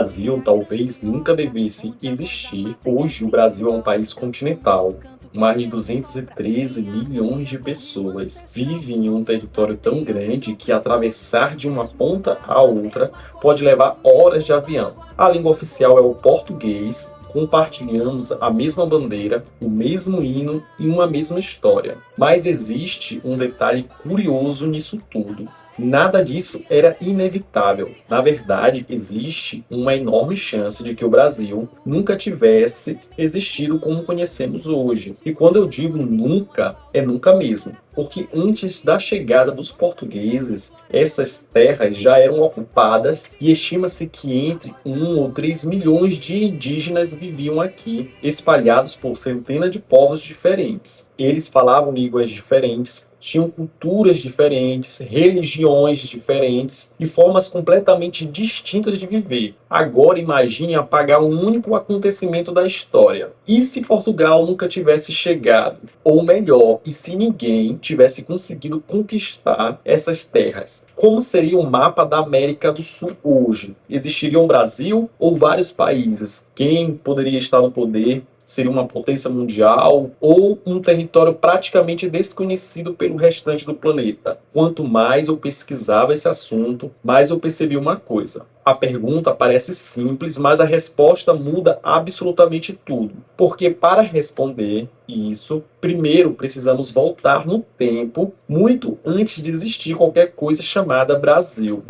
Brasil talvez nunca devesse existir. Hoje, o Brasil é um país continental. Mais de 213 milhões de pessoas vivem em um território tão grande que atravessar de uma ponta à outra pode levar horas de avião. A língua oficial é o português. Compartilhamos a mesma bandeira, o mesmo hino e uma mesma história. Mas existe um detalhe curioso nisso tudo. Nada disso era inevitável. Na verdade, existe uma enorme chance de que o Brasil nunca tivesse existido como conhecemos hoje. E quando eu digo nunca, é nunca mesmo. Porque antes da chegada dos portugueses, essas terras já eram ocupadas e estima-se que entre 1 ou 3 milhões de indígenas viviam aqui, espalhados por centenas de povos diferentes. Eles falavam línguas diferentes, tinham culturas diferentes, religiões diferentes e formas completamente distintas de viver. Agora imagine apagar um único acontecimento da história. E se Portugal nunca tivesse chegado? Ou melhor, e se ninguém tivesse conseguido conquistar essas terras? Como seria o mapa da América do Sul hoje? Existiria um Brasil ou vários países? Quem poderia estar no poder? Seria uma potência mundial ou um território praticamente desconhecido pelo restante do planeta? Quanto mais eu pesquisava esse assunto, mais eu percebi uma coisa. A pergunta parece simples, mas a resposta muda absolutamente tudo. Porque para responder isso, primeiro precisamos voltar no tempo, muito antes de existir qualquer coisa chamada Brasil.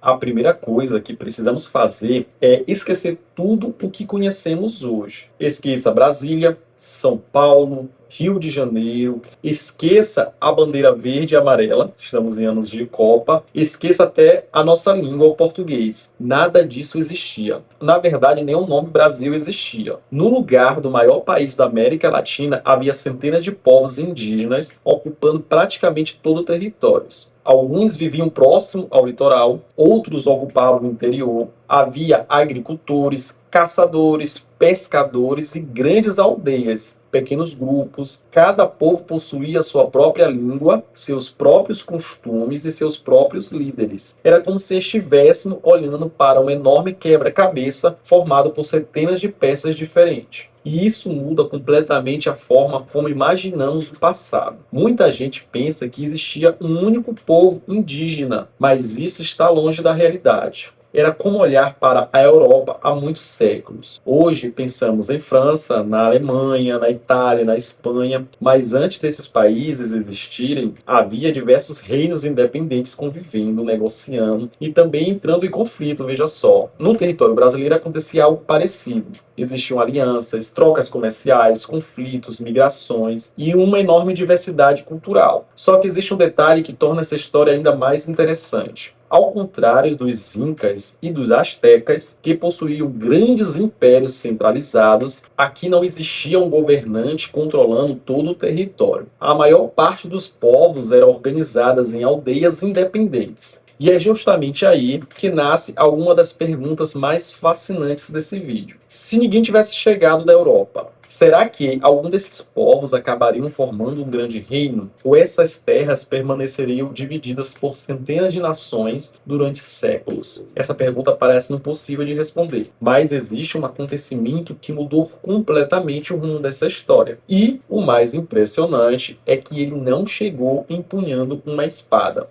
A primeira coisa que precisamos fazer é esquecer tudo o que conhecemos hoje. Esqueça Brasília, São Paulo, Rio de Janeiro, esqueça a bandeira verde e amarela, estamos em anos de Copa, esqueça até a nossa língua, o português. Nada disso existia. Na verdade, nem o nome Brasil existia. No lugar do maior país da América Latina, havia centenas de povos indígenas ocupando praticamente todo o território. Alguns viviam próximo ao litoral, outros ocupavam o interior. Havia agricultores, caçadores, pescadores e grandes aldeias, pequenos grupos. Cada povo possuía sua própria língua, seus próprios costumes e seus próprios líderes. Era como se estivéssemos olhando para um enorme quebra-cabeça formado por centenas de peças diferentes. E isso muda completamente a forma como imaginamos o passado. Muita gente pensa que existia um único povo indígena, mas isso está longe da realidade. Era como olhar para a Europa há muitos séculos. Hoje pensamos em França, na Alemanha, na Itália, na Espanha, mas antes desses países existirem, havia diversos reinos independentes convivendo, negociando e também entrando em conflito, veja só. No território brasileiro acontecia algo parecido. Existiam alianças, trocas comerciais, conflitos, migrações e uma enorme diversidade cultural. Só que existe um detalhe que torna essa história ainda mais interessante. Ao contrário dos Incas e dos Astecas, que possuíam grandes impérios centralizados, aqui não existia um governante controlando todo o território. A maior parte dos povos era organizada em aldeias independentes. E é justamente aí que nasce alguma das perguntas mais fascinantes desse vídeo. Se ninguém tivesse chegado da Europa, será que algum desses povos acabariam formando um grande reino? Ou essas terras permaneceriam divididas por centenas de nações durante séculos? Essa pergunta parece impossível de responder, mas existe um acontecimento que mudou completamente o rumo dessa história. E o mais impressionante é que ele não chegou empunhando uma espada.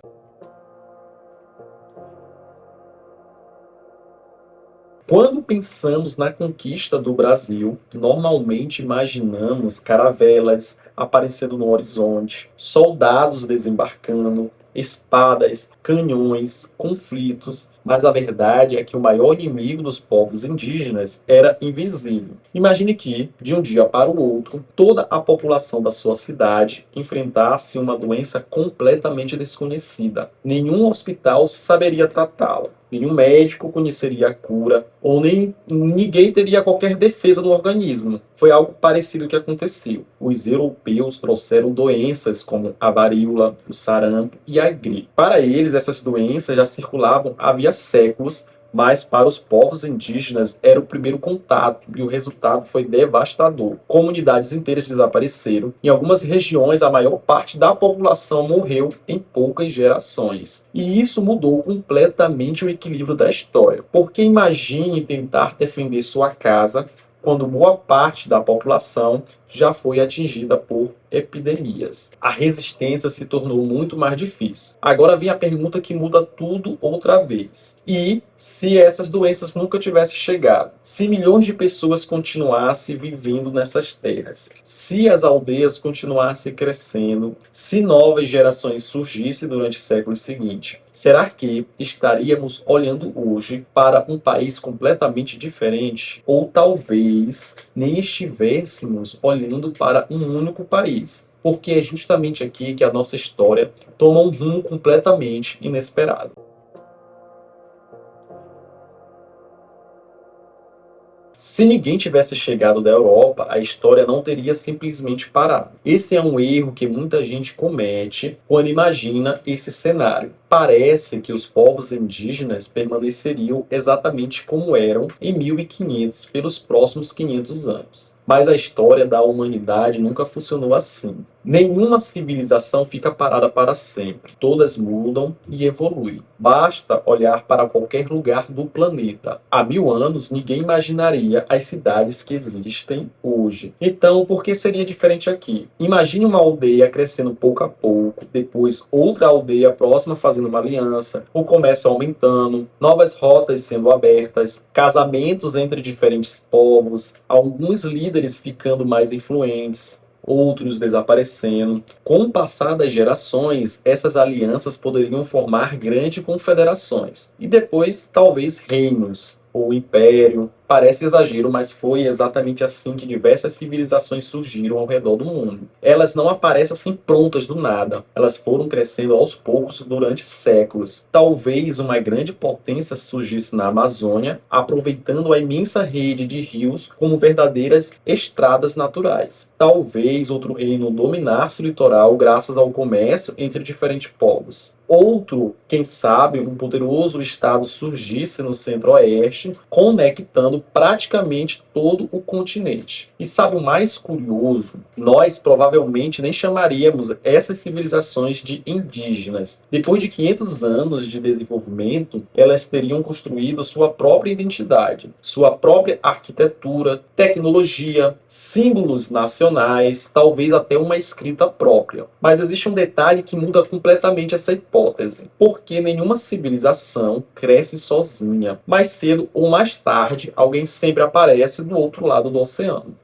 Quando pensamos na conquista do Brasil, normalmente imaginamos caravelas aparecendo no horizonte, soldados desembarcando, espadas, canhões, conflitos, mas a verdade é que o maior inimigo dos povos indígenas era invisível. Imagine que, de um dia para o outro, toda a população da sua cidade enfrentasse uma doença completamente desconhecida. Nenhum hospital saberia tratá-la. Nenhum médico conheceria a cura, ou nem ninguém teria qualquer defesa no organismo. Foi algo parecido que aconteceu. Os europeus trouxeram doenças como a varíola, o sarampo e a gripe. Para eles, essas doenças já circulavam havia séculos, mas para os povos indígenas era o primeiro contato e o resultado foi devastador. Comunidades inteiras desapareceram. Em algumas regiões, a maior parte da população morreu em poucas gerações. E isso mudou completamente o equilíbrio da história. Porque imagine tentar defender sua casa quando boa parte da população já foi atingida por epidemias. A resistência se tornou muito mais difícil. Agora vem a pergunta que muda tudo outra vez. E se essas doenças nunca tivessem chegado? Se milhões de pessoas continuassem vivendo nessas terras? Se as aldeias continuassem crescendo? Se novas gerações surgissem durante os séculos seguintes? Será que estaríamos olhando hoje para um país completamente diferente? Ou talvez nem estivéssemos olhando para um único país? Porque é justamente aqui que a nossa história toma um rumo completamente inesperado. Se ninguém tivesse chegado da Europa, a história não teria simplesmente parado. Esse é um erro que muita gente comete quando imagina esse cenário. Parece que os povos indígenas permaneceriam exatamente como eram em 1500 pelos próximos 500 anos. Mas a história da humanidade nunca funcionou assim. Nenhuma civilização fica parada para sempre. Todas mudam e evoluem. Basta olhar para qualquer lugar do planeta. Há 1000 anos, ninguém imaginaria as cidades que existem hoje. Então, por que seria diferente aqui? Imagine uma aldeia crescendo pouco a pouco, depois outra aldeia próxima fazendo uma aliança, o comércio aumentando, novas rotas sendo abertas, casamentos entre diferentes povos, alguns líderes ficando mais influentes, outros desaparecendo. Com o passar das gerações, essas alianças poderiam formar grandes confederações e depois, talvez, reinos ou império. Parece exagero, mas foi exatamente assim que diversas civilizações surgiram ao redor do mundo. Elas não aparecem assim prontas do nada. Elas foram crescendo aos poucos durante séculos. Talvez uma grande potência surgisse na Amazônia, aproveitando a imensa rede de rios como verdadeiras estradas naturais. Talvez outro reino dominasse o litoral graças ao comércio entre diferentes povos. Outro, quem sabe, um poderoso estado surgisse no centro-oeste, conectando praticamente todo o continente. E sabe o mais curioso? Nós provavelmente nem chamaríamos essas civilizações de indígenas. Depois de 500 anos de desenvolvimento, elas teriam construído sua própria identidade, sua própria arquitetura, tecnologia, símbolos nacionais, talvez até uma escrita própria. Mas existe um detalhe que muda completamente essa hipótese, porque nenhuma civilização cresce sozinha. Mais cedo ou mais tarde, alguém sempre aparece do outro lado do oceano.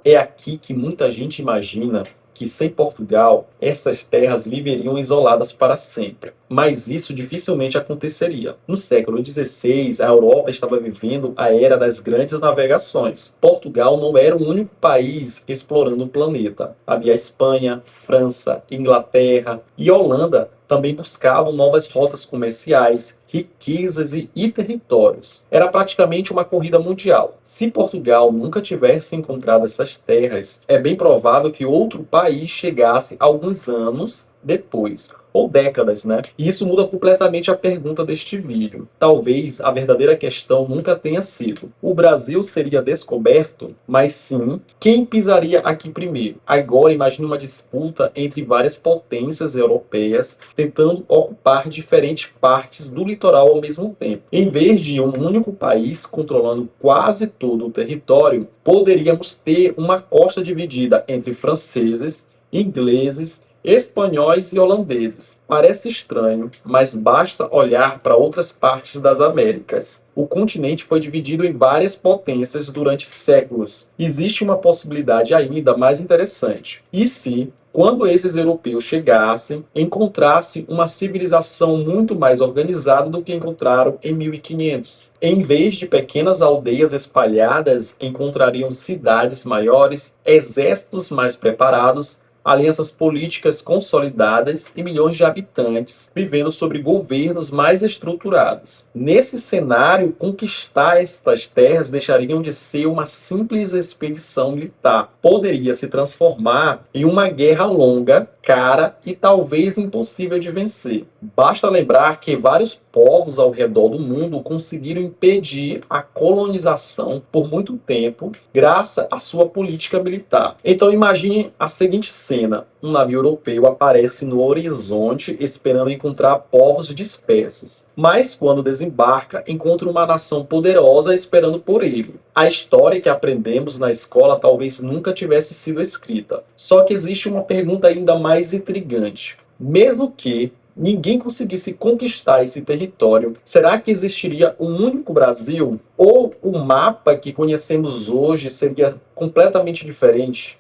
É aqui que muita gente imagina que sem Portugal, essas terras viveriam isoladas para sempre. Mas isso dificilmente aconteceria. No século XVI, a Europa estava vivendo a era das grandes navegações. Portugal não era o único país explorando o planeta. Havia Espanha, França, Inglaterra e Holanda também buscavam novas rotas comerciais, riquezas e territórios. Era praticamente uma corrida mundial. Se Portugal nunca tivesse encontrado essas terras, é bem provável que outro país chegasse alguns anos depois. Ou décadas, né? E isso muda completamente a pergunta deste vídeo. Talvez a verdadeira questão nunca tenha sido: o Brasil seria descoberto? Mas sim, quem pisaria aqui primeiro? Agora imagine uma disputa entre várias potências europeias tentando ocupar diferentes partes do litoral ao mesmo tempo. Em vez de um único país controlando quase todo o território, poderíamos ter uma costa dividida entre franceses, ingleses, espanhóis e holandeses. Parece estranho, mas basta olhar para outras partes das Américas. O continente foi dividido em várias potências durante séculos. Existe uma possibilidade ainda mais interessante. E se, quando esses europeus chegassem, encontrassem uma civilização muito mais organizada do que encontraram em 1500? Em vez de pequenas aldeias espalhadas, encontrariam cidades maiores, exércitos mais preparados, alianças políticas consolidadas e milhões de habitantes vivendo sobre governos mais estruturados. Nesse cenário, conquistar estas terras deixariam de ser uma simples expedição militar. Poderia se transformar em uma guerra longa, cara e talvez impossível de vencer. Basta lembrar que vários povos ao redor do mundo conseguiram impedir a colonização por muito tempo, graças à sua política militar. Então imagine a seguinte cena: um navio europeu aparece no horizonte esperando encontrar povos dispersos, mas quando desembarca, encontra uma nação poderosa esperando por ele. A história que aprendemos na escola talvez nunca tivesse sido escrita. Só que existe uma pergunta ainda mais intrigante. Mesmo que ninguém conseguisse conquistar esse território, será que existiria um único Brasil? Ou o mapa que conhecemos hoje seria completamente diferente?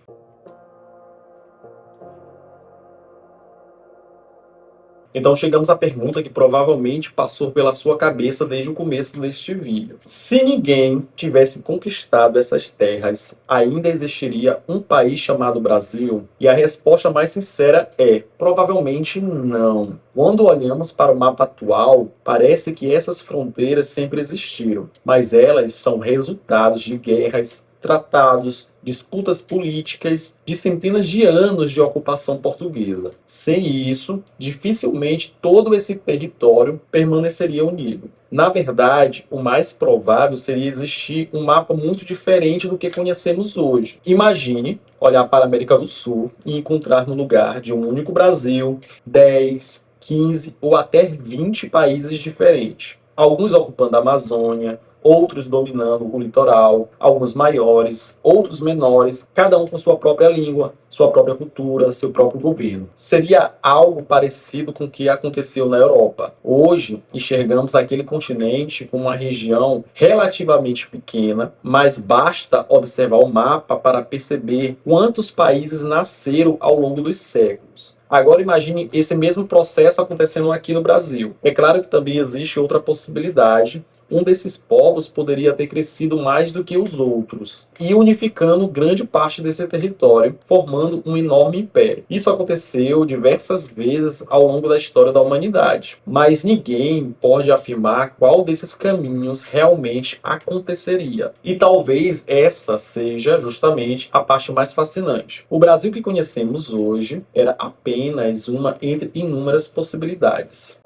Então chegamos à pergunta que provavelmente passou pela sua cabeça desde o começo deste vídeo. Se ninguém tivesse conquistado essas terras, ainda existiria um país chamado Brasil? E a resposta mais sincera é: provavelmente não. Quando olhamos para o mapa atual, parece que essas fronteiras sempre existiram, mas elas são resultados de guerras, tratados, disputas políticas de centenas de anos de ocupação portuguesa. Sem isso, dificilmente todo esse território permaneceria unido. Na verdade, o mais provável seria existir um mapa muito diferente do que conhecemos hoje. Imagine olhar para a América do Sul e encontrar no lugar de um único Brasil 10, 15 ou até 20 países diferentes. Alguns ocupando a Amazônia, outros dominando o litoral, alguns maiores, outros menores, cada um com sua própria língua, sua própria cultura, seu próprio governo. Seria algo parecido com o que aconteceu na Europa. Hoje, enxergamos aquele continente como uma região relativamente pequena, mas basta observar o mapa para perceber quantos países nasceram ao longo dos séculos. Agora imagine esse mesmo processo acontecendo aqui no Brasil. É claro que também existe outra possibilidade. Um desses povos poderia ter crescido mais do que os outros e unificando grande parte desse território, formando um enorme império. Isso aconteceu diversas vezes ao longo da história da humanidade, mas ninguém pode afirmar qual desses caminhos realmente aconteceria. E talvez essa seja justamente a parte mais fascinante. O Brasil que conhecemos hoje era apenas uma entre inúmeras possibilidades.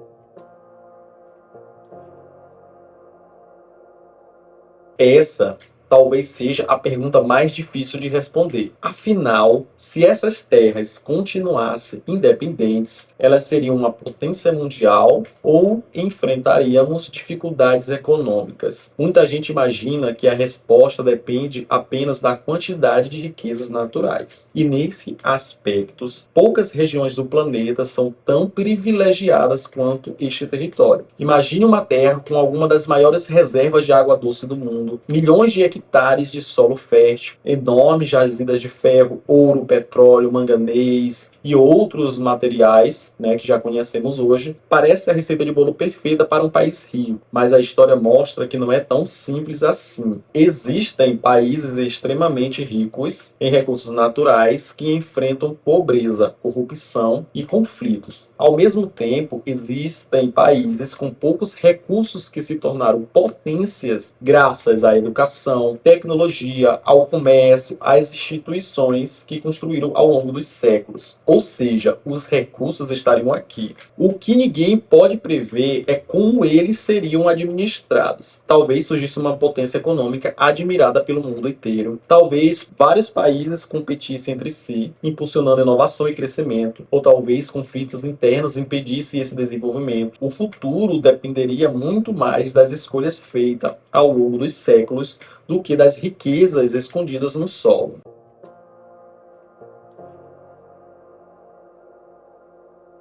Essa talvez seja a pergunta mais difícil de responder. Afinal, se essas terras continuassem independentes, elas seriam uma potência mundial ou enfrentaríamos dificuldades econômicas? Muita gente imagina que a resposta depende apenas da quantidade de riquezas naturais. E nesse aspecto, poucas regiões do planeta são tão privilegiadas quanto este território. Imagine uma terra com alguma das maiores reservas de água doce do mundo, milhões de hectares de solo fértil, enormes jazidas de ferro, ouro, petróleo, manganês e outros materiais, que já conhecemos hoje. Parece a receita de bolo perfeita para um país rico, mas a história mostra que não é tão simples assim. Existem países extremamente ricos em recursos naturais que enfrentam pobreza, corrupção e conflitos. Ao mesmo tempo, existem países com poucos recursos que se tornaram potências graças à educação, tecnologia, ao comércio, às instituições que construíram ao longo dos séculos. Ou seja, os recursos estariam aqui. O que ninguém pode prever é como eles seriam administrados. Talvez surgisse uma potência econômica admirada pelo mundo inteiro. Talvez vários países competissem entre si, impulsionando inovação e crescimento. Ou talvez conflitos internos impedissem esse desenvolvimento. O futuro dependeria muito mais das escolhas feitas ao longo dos séculos do que das riquezas escondidas no solo.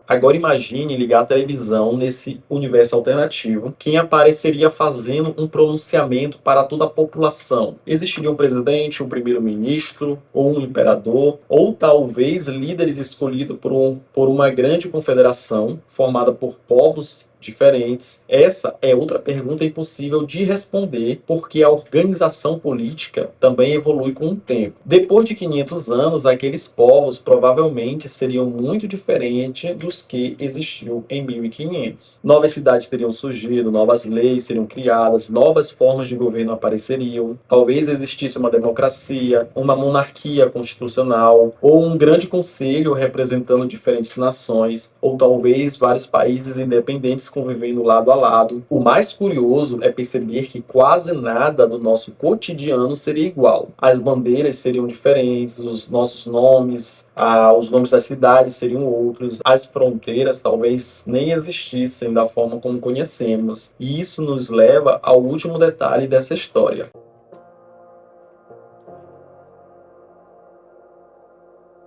Agora imagine ligar a televisão nesse universo alternativo. Quem apareceria fazendo um pronunciamento para toda a população? Existiria um presidente, um primeiro-ministro, ou um imperador, ou talvez líderes escolhidos por uma grande confederação formada por povos diferentes? Essa é outra pergunta impossível de responder, porque a organização política também evolui com o tempo. Depois de 500 anos, aqueles povos provavelmente seriam muito diferentes dos que existiam em 1500. Novas cidades teriam surgido, novas leis seriam criadas, novas formas de governo apareceriam. Talvez existisse uma democracia, uma monarquia constitucional, ou um grande conselho representando diferentes nações, ou talvez vários países independentes convivendo lado a lado. O mais curioso é perceber que quase nada do nosso cotidiano seria igual. As bandeiras seriam diferentes, os nossos nomes, os nomes das cidades seriam outros, as fronteiras talvez nem existissem da forma como conhecemos. E isso nos leva ao último detalhe dessa história.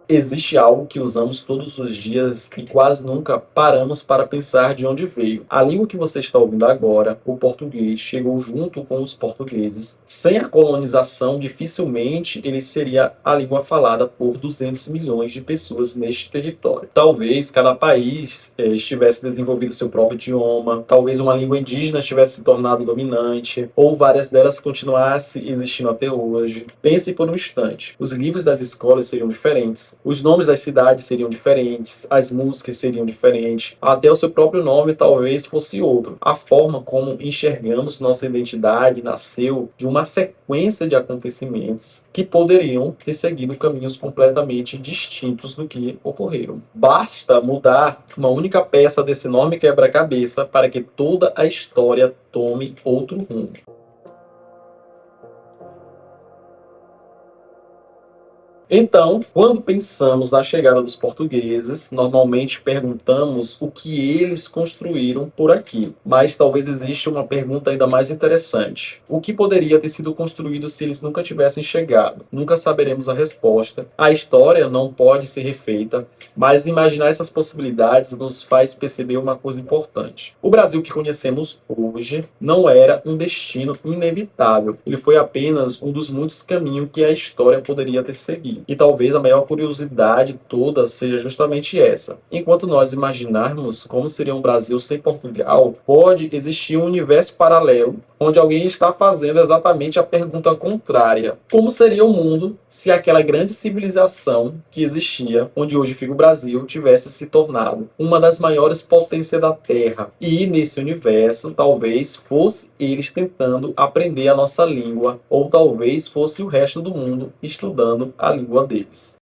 Existe algo que usamos todos os dias e quase nunca paramos para pensar de onde veio. A língua que você está ouvindo agora, o português, chegou junto com os portugueses. Sem a colonização, dificilmente ele seria a língua falada por 200 milhões de pessoas neste território. Talvez cada país estivesse desenvolvido seu próprio idioma, talvez uma língua indígena tivesse se tornado dominante, ou várias delas continuassem existindo até hoje. Pense por um instante. Os livros das escolas seriam diferentes. Os nomes das cidades seriam diferentes, as músicas seriam diferentes, até o seu próprio nome talvez fosse outro. A forma como enxergamos nossa identidade nasceu de uma sequência de acontecimentos que poderiam ter seguido caminhos completamente distintos do que ocorreram. Basta mudar uma única peça desse enorme quebra-cabeça para que toda a história tome outro rumo. Então, quando pensamos na chegada dos portugueses, normalmente perguntamos o que eles construíram por aqui. Mas talvez exista uma pergunta ainda mais interessante. O que poderia ter sido construído se eles nunca tivessem chegado? Nunca saberemos a resposta. A história não pode ser refeita, mas imaginar essas possibilidades nos faz perceber uma coisa importante. O Brasil que conhecemos hoje não era um destino inevitável. Ele foi apenas um dos muitos caminhos que a história poderia ter seguido. E talvez a maior curiosidade toda seja justamente essa. Enquanto nós imaginarmos como seria um Brasil sem Portugal, pode existir um universo paralelo onde alguém está fazendo exatamente a pergunta contrária. Como seria o mundo se aquela grande civilização que existia, onde hoje fica o Brasil, tivesse se tornado uma das maiores potências da Terra? E nesse universo, talvez fosse eles tentando aprender a nossa língua, ou talvez fosse o resto do mundo estudando a língua deles.